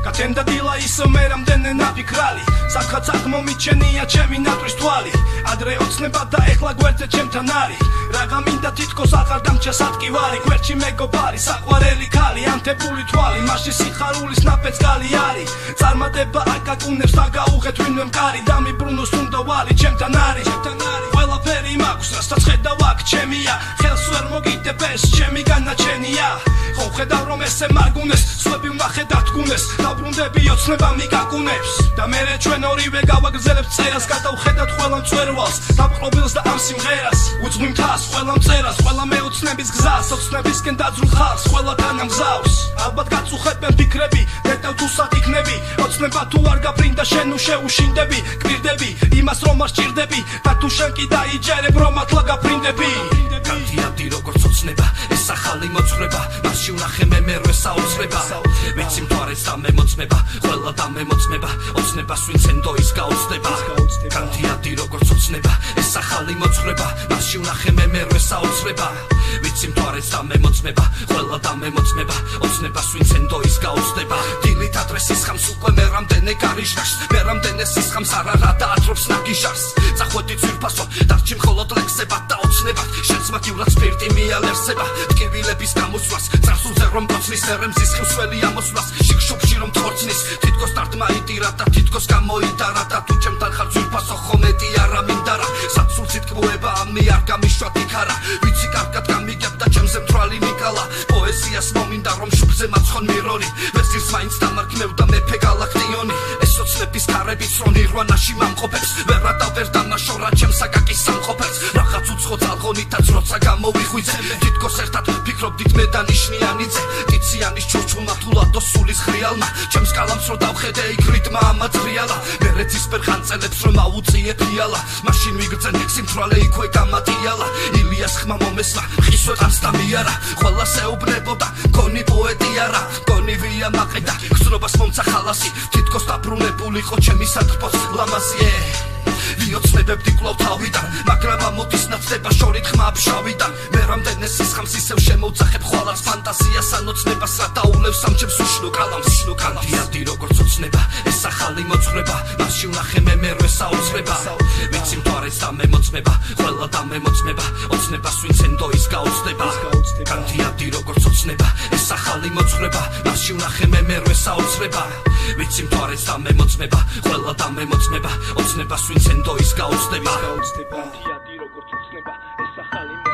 გაცემდა დილა ისო მე რამდენი ნაფიქრალი საკაცად მომიჩენია ჩემი ნატრის თვალი ადრე ოცნება და ეხლა გვერდზე ჩემთან არის რაღა მინდა თითქოს აღარ დამჭა სატკივარი გვერდში მეგობარი საყვარელი ქალი ანთებული თვალი მასში სიხარულის ნაფეცკალი არის წარმატება აკაკუნებს დაგაუღეთ ვინმე მყარი დამიბრუნოს უნდა ვალი ჩემთან არის ყველაფერი მაქვს რასაც ხედავ აქ ჩემია ხელს ვერ მოგიდებ ეს ჩემი განაჩენია ხო ხედავ რომ ესე მარგუნეს სვები ვნახე დათგუნეს დაბრუნდები ოცნება მიგაკუნებს და მერე ჩვენ ორივე გავაგრძელებთ წერას გადავხედათ ყველა მწვერვალს დაპყრობილს და ამ სიმღერას უძღვიმ თავს ყველა მწერას ყველა მეოცნების გზას ოცნებისკენ დაძრულ ხალხს ყველა თანამგზავს ალბათ გაწუხებენ ფიქრები დეტევ თუ სად იქნები ოცნება თუ არ გაფრინდა შენ უშეუშინდები კვირდები იმას რომ არ სჭირდები და თუ შენ კი დაიჯერებ რომ ათლა გაფრინდები გადიადი როგორც ოცნება ეს ახალი მოძღვრება მასში ვნახე მე მერვე საოცრება ვიცი მთვარეც და მემოწმება ყველა და მემოწმება ოცნებას ვინც ენდოის გაოცდება გადიადი როგორც ოცნება ეს ახალი მოძღვრება მასში ვნახე მე მერვე საოცრება ვიცი მთვარეც და მემოწმება ყველა და მემოწმება ოცნებას ვინც ენდოის გაოცდება დილით ადრე სისხამს უკვე მე რამდენი გარიშნაშს მე რამდენი სისხამს არა და ათრობს ნაგიშარს წახვედი ძვირფასო დარჩი მხოლოდ ლექსებად და ოცნებად შენს მაგივრად სპირტი მიალერსება ტკივილების გამოსვლას წარსულზე რომ გოცნის ერემზის ხმსველი ამოსვლას შიგშუბში რომ თორცნის თითქოს დარტმა იტირა და თითქოს გამოიტარა და თუ ჩემთან ხარ ძვირფასო ხომედი არა მინდარა საცულცით კბუება ამნი არ გამიშვათ იქარა ვიცი კარგად გამიგებ და ჩემზე მთვრალი მიკალა პოეზიას მომინდა რომ შუბზე მაცხონ მირონი ვესის მაინც დამარქმევდა მეფე გალაქტიონი ეს ოცნების ქარებიც რომ ნირვანაში მამყოფებს ვერა და ვერ დამაშორა ჩემს საკაკის სამყოფებს რაღაც უცხო ძალღონითაც როცა გამოვიხვიძე თითქოს ერთად ფიქრობდით მე და ნიშნიანიძე ტიციანის ჩურჩულმა თულადო სულის ხრიალმა ჩემს კალამს რო დავხედე იქ რიტმა ამაძრიალა მერეც ისპერ ხანწელებს რომ აუწიე ფიალა მაშინ ვიგრძენ სიმთვრალე იქვე გამატიალა ილიას ხმა მომესმა ხისვეტანს დამიარა ყველა შეუბნებოდა გონი პოეტი არა გონი ვია მაყედა გზნობას მომცა ხალასი თითქოს დაბრუნებულიყო ჩემი სატრფოს ლამაზიე ვიოცნებებდი კვლავ თავიდან მაგრამ ამოდის ნაცდება შორით ხმა ფშავიდან მე რამდენი სისხამს ისევ შემოვძახებ ხვალას ფანტაზიას ანოცნებას რა დაულევს ამ ჩემს უშნო კალამს დიადი როგორც ოცნება ეს ახალი მოძღვრება მასში ვნახე მე მერვე საოცრება ვიცი მთვარეც და მემოწმება ყველა და მემოწმება ოცნებას ვინც ენდოის გაოცდება დიადი როგორც ოცნება ეს ახალი მოძღვრება მასში ვნახე მე მერვე საოცრება ვიცი მთვარეც და მემოწმება ყველა და მემოწმება ოცნებას ვინც ენდოის გაოცდება დიადი როგორც ოცნება ეს ახალი